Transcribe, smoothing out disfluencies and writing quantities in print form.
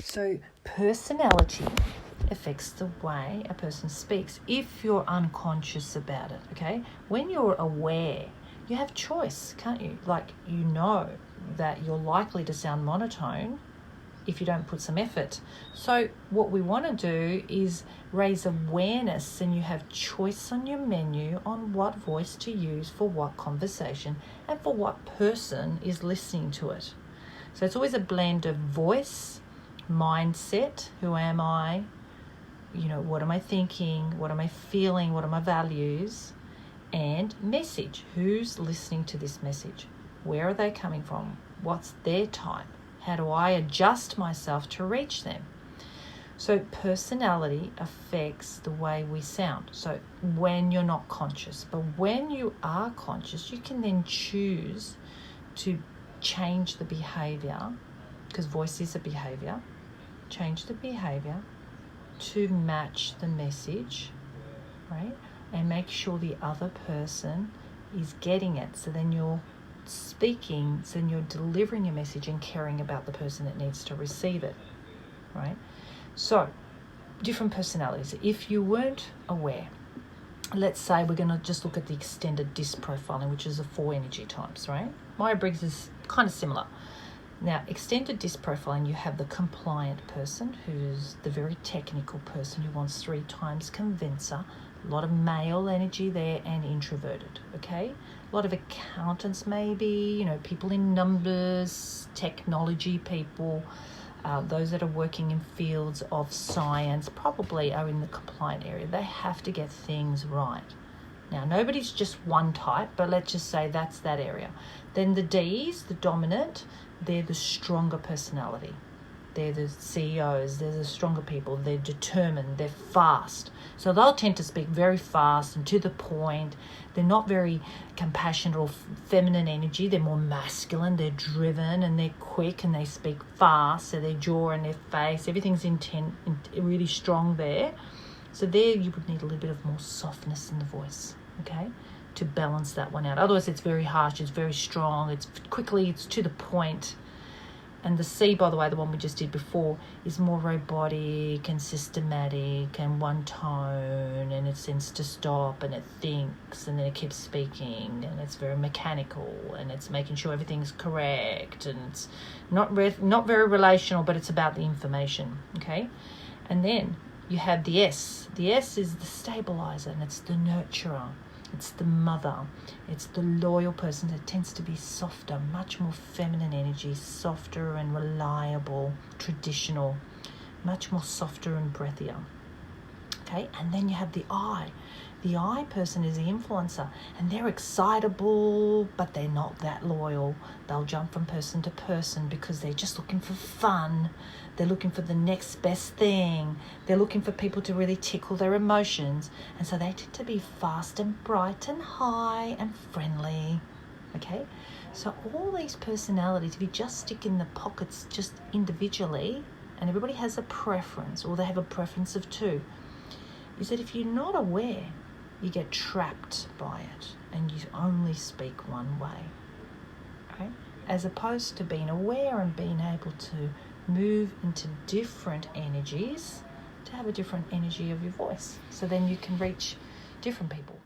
So personality affects the way a person speaks if you're unconscious about it, okay? When you're aware, you have choice, can't you? Like, you know that you're likely to sound monotone if you don't put some effort. So what we want to do is raise awareness, and you have choice on your menu on what voice to use for what conversation and for what person is listening to it. So it's always a blend of voice, mindset, who am I, what am I thinking, what am I feeling, what are my values, and message, who's listening to this message, where are they coming from, what's their type, how do I adjust myself to reach them. So personality affects the way we sound. So when you're not conscious, but when you are conscious, you can then choose to change the behavior, because voice is a behavior, change the behavior to match the message, right? And make sure the other person is getting it. So then you're speaking, so then you're delivering your message and caring about the person that needs to receive it, right? So different personalities. If you weren't aware, let's say we're going to just look at the extended DISC profiling, which is the 4 energy types, right? Myers-Briggs is kind of similar. Now, extended DISC profiling, you have the compliant person, who's the very technical person who wants 3 times convincer, a lot of male energy there, and introverted, okay? A lot of accountants maybe, people in numbers, technology people, those that are working in fields of science probably are in the compliant area. They have to get things right. Now, nobody's just one type, but let's just say that's that area. Then the Ds, the dominant, they're the stronger personality. They're the CEOs, they're the stronger people, they're determined, they're fast. So they'll tend to speak very fast and to the point. They're not very compassionate or feminine energy. They're more masculine, they're driven, and they're quick, and they speak fast. So their jaw and their face, everything's really strong there. So there you would need a little bit of more softness in the voice, okay, to balance that one out. Otherwise it's very harsh, it's very strong, it's to the point. And the C, by the way, the one we just did before, is more robotic and systematic and one tone, and it tends to stop and it thinks and then it keeps speaking, and it's very mechanical and it's making sure everything's correct, and it's not very relational, but it's about the information, okay? And then you have the S. The S is the stabilizer, and it's the nurturer. It's the mother. It's the loyal person that tends to be softer, much more feminine energy, softer and reliable, traditional, much more softer and breathier. Okay, and then you have the I. The I person is the influencer, and they're excitable, but they're not that loyal. They'll jump from person to person because they're just looking for fun. They're looking for the next best thing. They're looking for people to really tickle their emotions. And so they tend to be fast and bright and high and friendly. Okay? So all these personalities, if you just stick in the pockets just individually, and everybody has a preference, or they have a preference of 2, is that if you're not aware, you get trapped by it and you only speak one way, okay? As opposed to being aware and being able to move into different energies to have a different energy of your voice. So then you can reach different people.